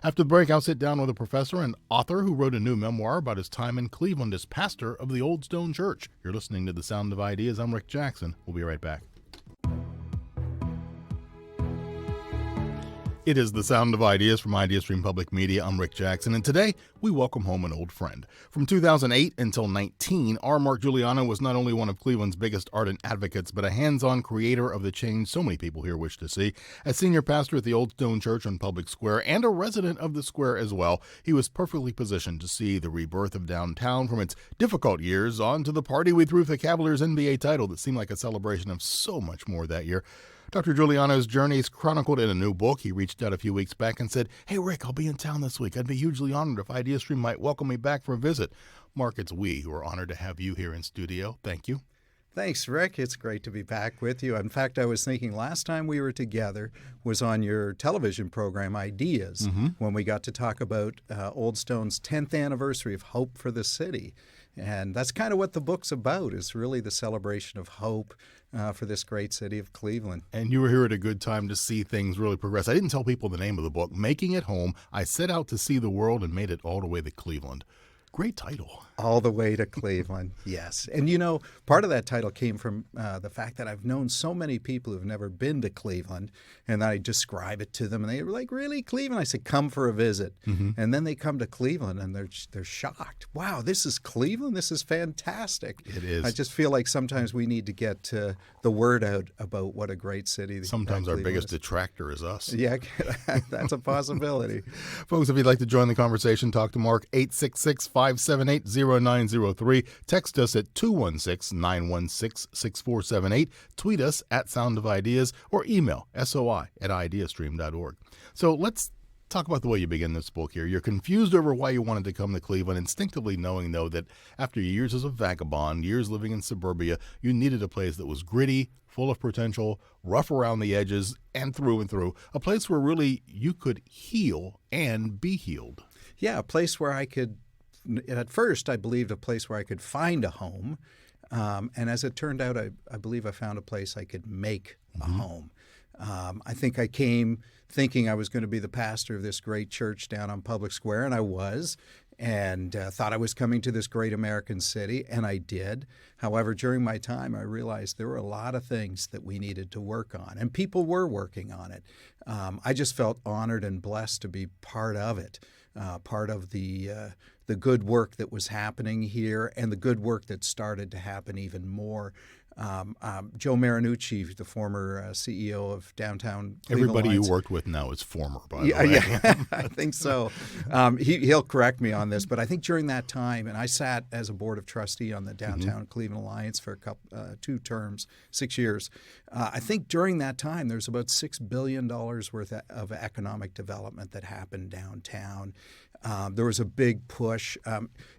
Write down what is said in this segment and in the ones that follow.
After the break, I'll sit down with a professor and author who wrote a new memoir about his time in Cleveland as pastor of the Old Stone Church. You're listening to The Sound of Ideas. I'm Rick Jackson. We'll be right back. It is The Sound of Ideas from Ideastream Public Media. I'm Rick Jackson, and today we welcome home an old friend. From 2008 until 19, R. Mark Giuliano was not only one of Cleveland's biggest ardent advocates, but a hands-on creator of the change so many people here wish to see. As senior pastor at the Old Stone Church on Public Square and a resident of the square as well, he was perfectly positioned to see the rebirth of downtown from its difficult years on to the party we threw for the Cavaliers' NBA title that seemed like a celebration of so much more that year. Dr. Giuliano's journey is chronicled in a new book. He reached out a few weeks back and said, "Hey, Rick, I'll be in town this week. I'd be hugely honored if Ideastream might welcome me back for a visit." Mark, it's we who are honored to have you here in studio. Thank you. Thanks, Rick. It's great to be back with you. In fact, I was thinking last time we were together was on your television program, Ideas, when we got to talk about Old Stone's 10th anniversary of hope for the city. And that's kind of what the book's about, is really the celebration of hope for this great city of Cleveland. And you were here at a good time to see things really progress. I didn't tell people the name of the book. Making It Home, I Set Out to See the World and Made It All the Way to Cleveland. Great title. All the way to Cleveland, yes. And you know, part of that title came from the fact that I've known so many people who've never been to Cleveland, and I describe it to them, and they were like, "Really, Cleveland?" I said, "Come for a visit." And then they come to Cleveland, and they're shocked. "Wow, this is Cleveland? This is fantastic." It is. I just feel like sometimes we need to get the word out about what a great city Sometimes our biggest is. detractor is us. Yeah, that's a possibility. Folks, if you'd like to join the conversation, talk to Mark, 866-578-0903. Text us at 216-916-6478. Tweet us at Sound of Ideas or email soi@ideastream.org. So let's talk about the way you begin this book here. You're confused over why you wanted to come to Cleveland, instinctively knowing, though, that after years as a vagabond, years living in suburbia, you needed a place that was gritty, full of potential, rough around the edges, and through, a place where really you could heal and be healed. Yeah, a place where I could, at first I believed a place where I could find a home. And as it turned out, I believe I found a place I could make a home. I think I came thinking I was going to be the pastor of this great church down on Public Square, and I was, and thought I was coming to this great American city, and I did. However, during my time, I realized there were a lot of things that we needed to work on, and people were working on it. I just felt honored and blessed to be part of it, part of the good work that was happening here and the good work that started to happen even more. Joe Marinucci, the former CEO of downtown Cleveland Everybody Alliance. You worked with now is former, by the way. Yeah, I think so. He'll correct me on this, but I think during that time, and I sat as a board of trustee on the downtown Cleveland Alliance for two terms, 6 years. I think during that time, there's about $6 billion worth of economic development that happened downtown. There was a big push.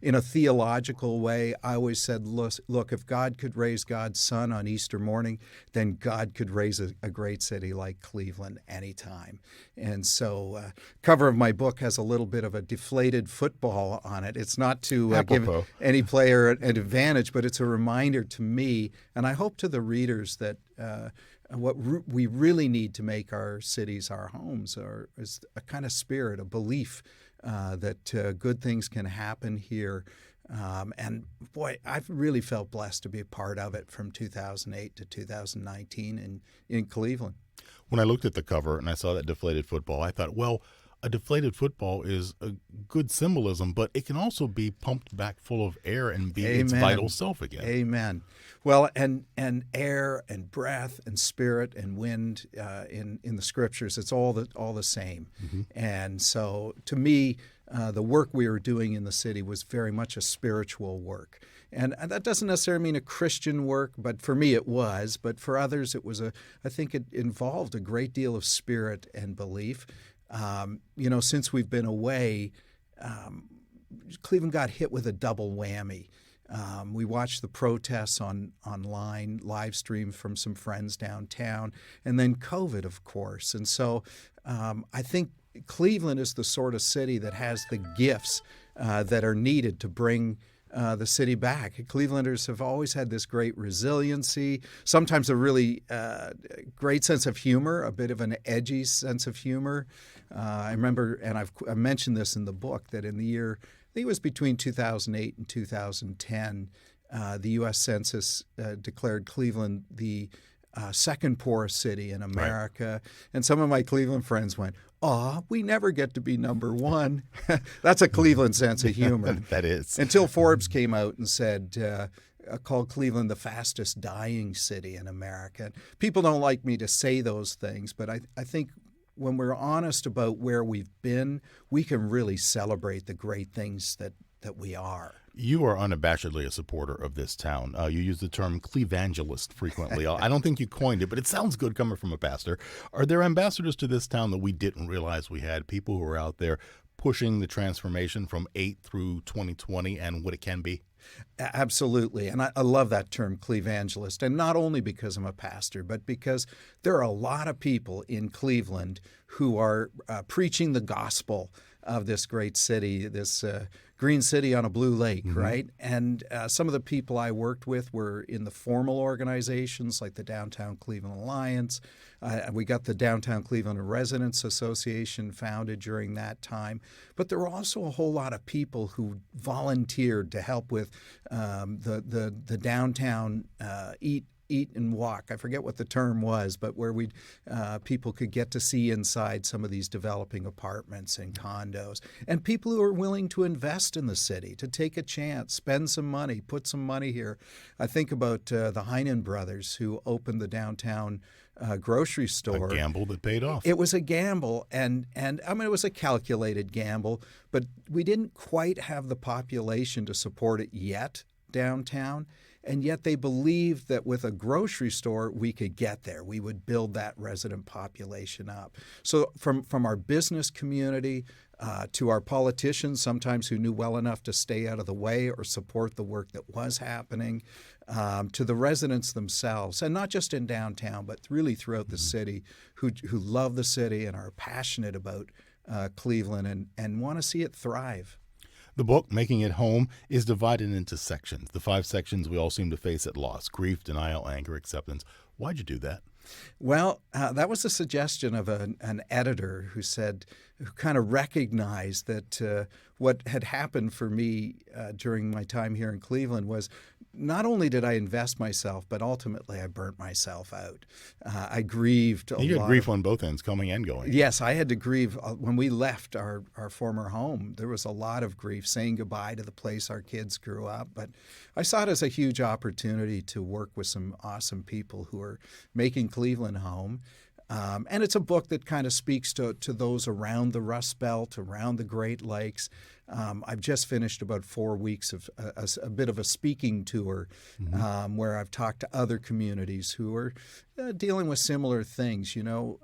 In a theological way, I always said, look, if God could raise God's son on Easter morning, then God could raise a great city like Cleveland anytime. And so cover of my book has a little bit of a deflated football on it. It's not to give any player an advantage, but it's a reminder to me, and I hope to the readers, that what we really need to make our cities our homes is a kind of spirit, a belief that good things can happen here. And boy, I've really felt blessed to be a part of it from 2008 to 2019 in Cleveland. When I looked at the cover and I saw that deflated football, I thought, well, a deflated football is a good symbolism, but it can also be pumped back full of air and be its vital self again. Amen. Well, and air and breath and spirit and wind in the scriptures, it's all the same. And so to me, the work we were doing in the city was very much a spiritual work. And that doesn't necessarily mean a Christian work, but for me it was. But for others, it was I think it involved a great deal of spirit and belief. Since we've been away, Cleveland got hit with a double whammy. We watched the protests online, live streamed from some friends downtown, and then COVID, of course. And so I think Cleveland is the sort of city that has the gifts that are needed to bring the city back. Clevelanders have always had this great resiliency, sometimes a really great sense of humor, a bit of an edgy sense of humor. I remember, and I mentioned this in the book, that in the year, I think it was between 2008 and 2010, the U.S. Census declared Cleveland the second poorest city in America. Right. And some of my Cleveland friends went, "Aw, we never get to be number one." That's a Cleveland sense of humor. That is. Until Forbes came out and said, called Cleveland the fastest dying city in America. People don't like me to say those things, but I think when we're honest about where we've been, we can really celebrate the great things that we are. You are unabashedly a supporter of this town. You use the term Clevangelist frequently. I don't think you coined it, but it sounds good coming from a pastor. Are there ambassadors to this town that we didn't realize we had? People who are out there pushing the transformation from 8 through 2020 and what it can be? Absolutely. And I love that term, Clevangelist. And not only because I'm a pastor, but because there are a lot of people in Cleveland who are preaching the gospel of this great city, this green city on a blue lake, right? And some of the people I worked with were in the formal organizations like the Downtown Cleveland Alliance. We got the Downtown Cleveland Residents Association founded during that time. But there were also a whole lot of people who volunteered to help with the downtown eat and walk. I forget what the term was, but where people could get to see inside some of these developing apartments and condos, and people who are willing to invest in the city, to take a chance, spend some money, put some money here. I think about the Heinen brothers who opened the downtown grocery store. A gamble that paid off. It was a gamble, and I mean, it was a calculated gamble, but we didn't quite have the population to support it yet downtown. And yet they believed that with a grocery store, we could get there. We would build that resident population up. So from our business community to our politicians, sometimes who knew well enough to stay out of the way or support the work that was happening, to the residents themselves, and not just in downtown, but really throughout the city, who love the city and are passionate about Cleveland and want to see it thrive. The book, Making It Home, is divided into sections. The 5 sections we all seem to face at loss: grief, denial, anger, acceptance. Why'd you do that? Well, that was a suggestion of an editor who kind of recognized that what had happened for me during my time here in Cleveland was not only did I invest myself, but ultimately I burnt myself out. I grieved a lot. You had grief on both ends, coming and going. Yes, I had to grieve. When we left our former home, there was a lot of grief, saying goodbye to the place our kids grew up. But I saw it as a huge opportunity to work with some awesome people who are making Cleveland home. And it's a book that kind of speaks to those around the Rust Belt, around the Great Lakes. I've just finished about 4 weeks of a bit of a speaking tour where I've talked to other communities who are dealing with similar things. You know,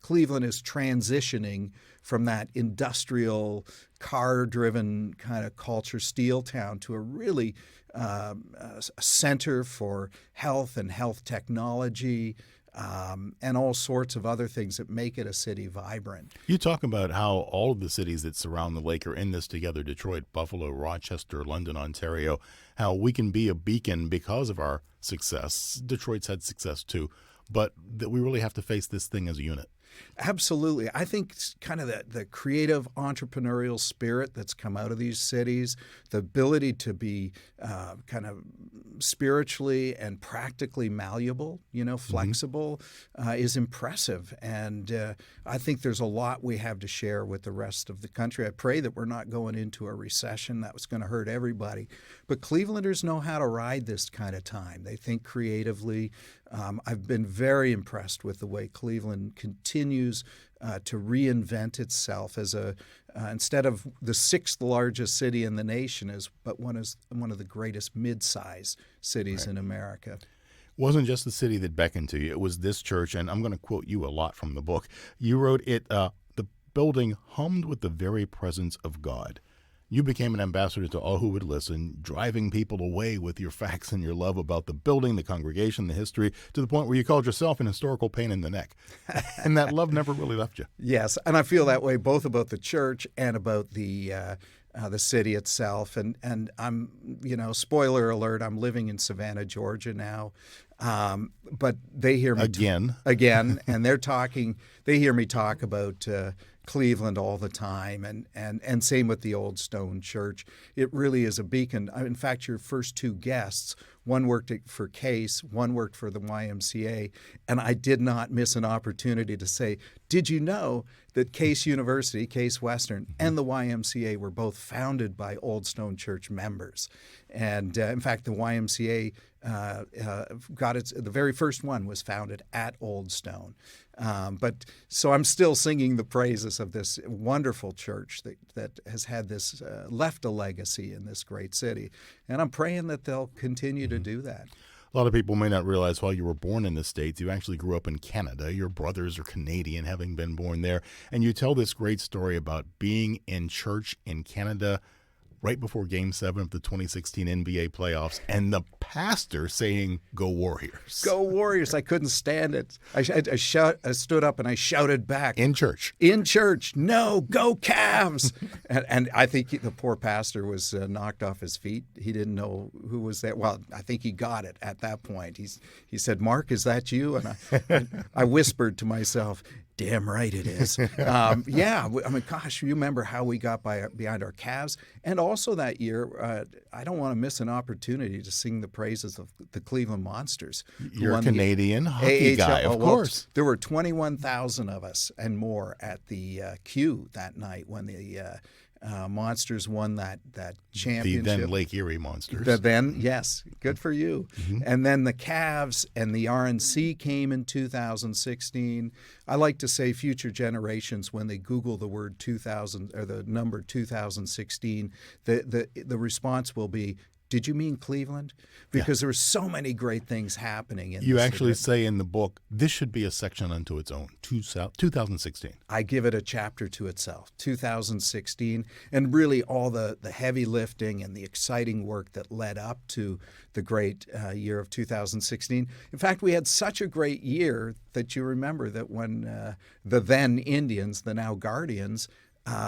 Cleveland is transitioning from that industrial, car-driven kind of culture, steel town, to a really a center for health and health technology, and all sorts of other things that make it a city vibrant. You talk about how all of the cities that surround the lake are in this together: Detroit, Buffalo, Rochester, London, Ontario, how we can be a beacon because of our success. Detroit's had success too, but that we really have to face this thing as a unit. Absolutely. I think kind of the creative entrepreneurial spirit that's come out of these cities, the ability to be kind of spiritually and practically malleable, flexible, is impressive. And I think there's a lot we have to share with the rest of the country. I pray that we're not going into a recession that was going to hurt everybody. But Clevelanders know how to ride this kind of time. They think creatively. I've been very impressed with the way Cleveland continues to reinvent itself as instead of the 6th largest city in the nation, but one of the greatest mid-sized cities in America. It wasn't just the city that beckoned to you. It was this church, and I'm going to quote you a lot from the book. You wrote it, the building hummed with the very presence of God. You became an ambassador to all who would listen, driving people away with your facts and your love about the building, the congregation, the history, to the point where you called yourself an historical pain in the neck. And that love never really left you. Yes, and I feel that way both about the church and about the the city itself. And I'm, spoiler alert, I'm living in Savannah, Georgia now. But they hear me again, and they hear me talk about Cleveland all the time, and same with the Old Stone Church. It really is a beacon. In fact, your first two guests, one worked for CASE, one worked for the YMCA, and I did not miss an opportunity to say, did you know that Case University, Case Western, and the YMCA were both founded by Old Stone Church members? And in fact, the YMCA the very first one was founded at Old Stone. But so I'm still singing the praises of this wonderful church that has had this left a legacy in this great city, and I'm praying that they'll continue to do that. A lot of people may not realize while you were born in the States, you actually grew up in Canada. Your brothers are Canadian, having been born there, and you tell this great story about being in church in Canada right before Game 7 of the 2016 NBA playoffs, and the pastor saying, "Go Warriors." Go Warriors. I couldn't stand it. I stood up and I shouted back. In church. In church. No, go Cavs. and I think the poor pastor was knocked off his feet. He didn't know who was there. Well, I think he got it at that point. He said, "Mark, is that you?" And I whispered to myself, damn right it is. Yeah, I mean, gosh, you remember how we got behind our Cavs? And also that year, I don't want to miss an opportunity to sing the praises of the Cleveland Monsters. You're a Canadian hockey guy, of course. There were 21,000 of us and more at the Q that night when the Monsters won that championship. The then Lake Erie Monsters. Yes, good for you. Mm-hmm. And then the Cavs and the RNC came in 2016. I like to say future generations, when they Google the word 2000 or the number 2016, the response will be, did you mean Cleveland? Because there were so many great things happening. You actually say in the book, this should be a section unto its own, 2016. I give it a chapter to itself, 2016, and really all the heavy lifting and the exciting work that led up to the great year of 2016. In fact, we had such a great year that you remember that when the then Indians, the now Guardians,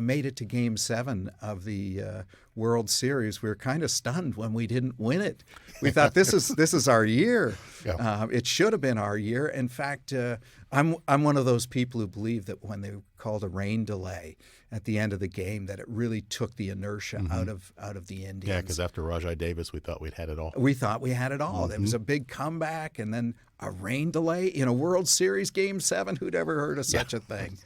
made it to Game 7 of the World Series, we were kind of stunned when we didn't win it. We thought this is our year. Yeah. It should have been our year. In fact, I'm one of those people who believe that when they called a rain delay at the end of the game, that it really took the inertia out of the Indians. Yeah, because after Rajai Davis, we thought we'd had it all. We thought we had it all. There was a big comeback, and then a rain delay in a World Series Game 7. Who'd ever heard of such a thing?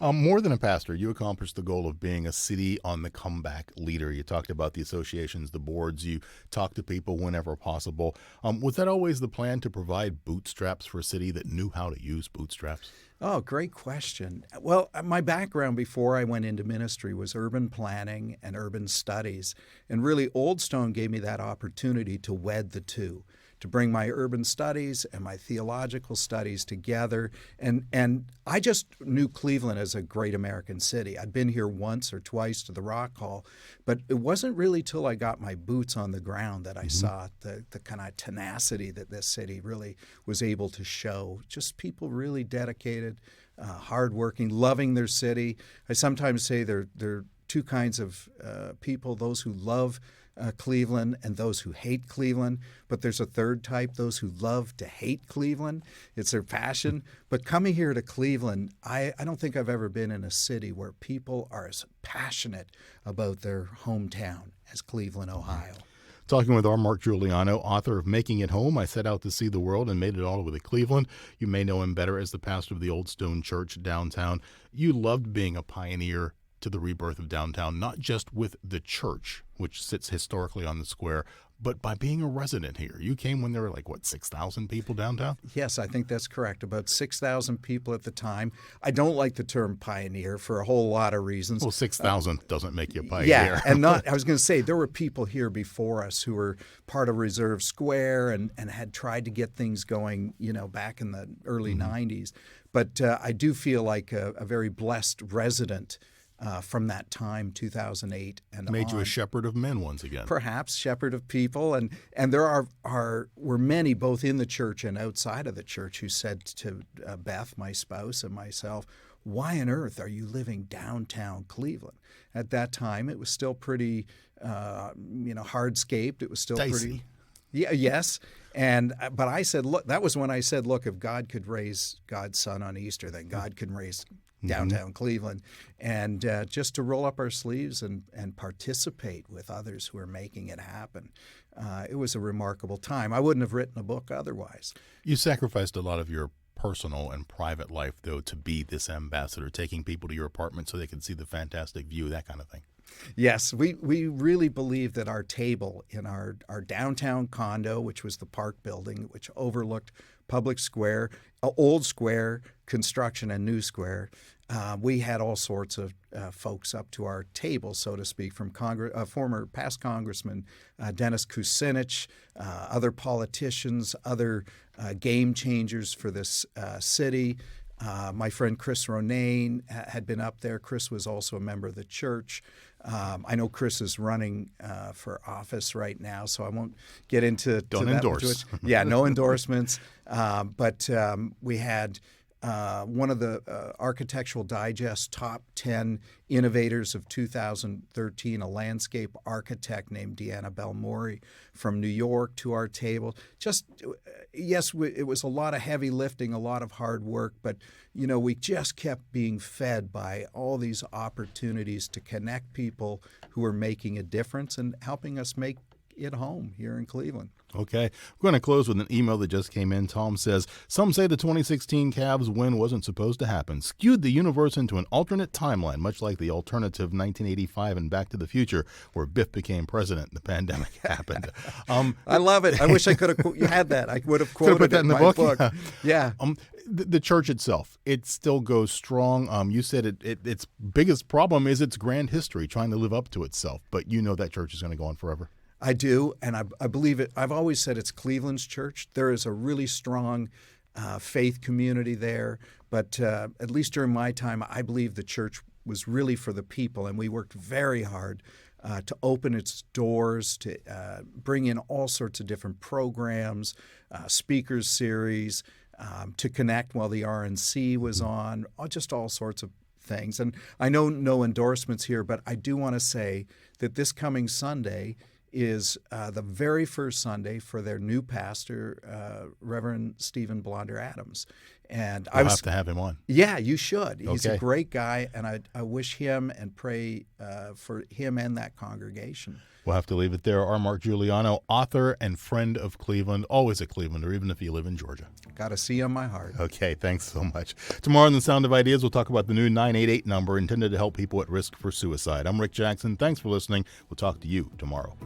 More than a pastor, you accomplished the goal of being a city on the comeback leader. You talked about the associations, the boards. You talked to people whenever possible. Was that always the plan, to provide bootstraps for a city that knew how to use bootstraps? Oh, great question. Well, my background before I went into ministry was urban planning and urban studies. And really, Old Stone gave me that opportunity to wed the two, to bring my urban studies and my theological studies together. And I just knew Cleveland as a great American city. I'd been here once or twice to the Rock Hall, but it wasn't really till I got my boots on the ground that I saw the kind of tenacity that this city really was able to show. Just people really dedicated, hardworking, loving their city. I sometimes say there are two kinds of people, those who love Cleveland and those who hate Cleveland, but there's a third type, those who love to hate Cleveland. It's their passion. But coming here to Cleveland, I don't think I've ever been in a city where people are as passionate about their hometown as Cleveland, Ohio. Talking with Mark Giuliano, author of Making It Home, I Set Out to See the World and Made It All Over to Cleveland. You may know him better as the pastor of the Old Stone Church downtown. You loved being a pioneer to the rebirth of downtown, not just with the church, which sits historically on the square, but by being a resident here. You came when there were 6,000 people downtown? Yes, I think that's correct. About 6,000 people at the time. I don't like the term pioneer for a whole lot of reasons. Well, 6,000 doesn't make you a pioneer. Yeah, and I was going to say, there were people here before us who were part of Reserve Square and had tried to get things going, back in the early 90s. But I do feel like a very blessed resident from that time, 2008 and Made on. you a shepherd of men once again. Perhaps shepherd of people, and there were many both in the church and outside of the church who said to Beth, my spouse, and myself, "Why on earth are you living downtown Cleveland?" At that time, it was still pretty, hardscaped. It was still Dicey. pretty. Yeah. Yes. But I said, look, that was when I said, look, if God could raise God's son on Easter, then God can raise downtown Cleveland, and just to roll up our sleeves and participate with others who are making it happen. It was a remarkable time. I wouldn't have written a book otherwise. You sacrificed a lot of your personal and private life, though, to be this ambassador, taking people to your apartment so they could see the fantastic view, that kind of thing. Yes, we really believe that our table in our downtown condo, which was the Park Building, which overlooked Public Square, Old Square, Construction, and New Square, we had all sorts of folks up to our table, so to speak, from former past Congressman Dennis Kucinich, other politicians, other game changers for this city. My friend Chris Ronayne had been up there. Chris was also a member of the church. I know Chris is running for office right now, so I won't get into Don't that endorse. Yeah, no endorsements. But we had one of the Architectural Digest top 10 innovators of 2013, a landscape architect named Deanna Belmori from New York, to our table. It was a lot of heavy lifting, a lot of hard work, but we just kept being fed by all these opportunities to connect people who are making a difference and helping us make it home here in Cleveland. Okay. We're going to close with an email that just came in. Tom says, some say the 2016 Cavs win wasn't supposed to happen. Skewed the universe into an alternate timeline, much like the alternative 1985 and Back to the Future, where Biff became president and the pandemic happened. I love it. I wish I could have had that. I would have quoted put that it in the my book. Yeah. The church itself, it still goes strong. You said its biggest problem is its grand history, trying to live up to itself. But that church is going to go on forever. I do, and I believe it. I've always said it's Cleveland's church. There is a really strong faith community there, but at least during my time, I believe the church was really for the people, and we worked very hard to open its doors, to bring in all sorts of different programs, speakers series, to connect while the RNC was on, just all sorts of things. And I know no endorsements here, but I do want to say that this coming Sunday is the very first Sunday for their new pastor, Reverend Stephen Blonder Adams. And I'll have to have him on. Yeah, you should. He's Okay. a great guy, and I wish him and pray for him and that congregation. We'll have to leave it there. Mark Giuliano, author and friend of Cleveland, always a Clevelander, even if you live in Georgia. Got a C on my heart. Okay, thanks so much. Tomorrow on The Sound of Ideas, we'll talk about the new 988 number intended to help people at risk for suicide. I'm Rick Jackson. Thanks for listening. We'll talk to you tomorrow.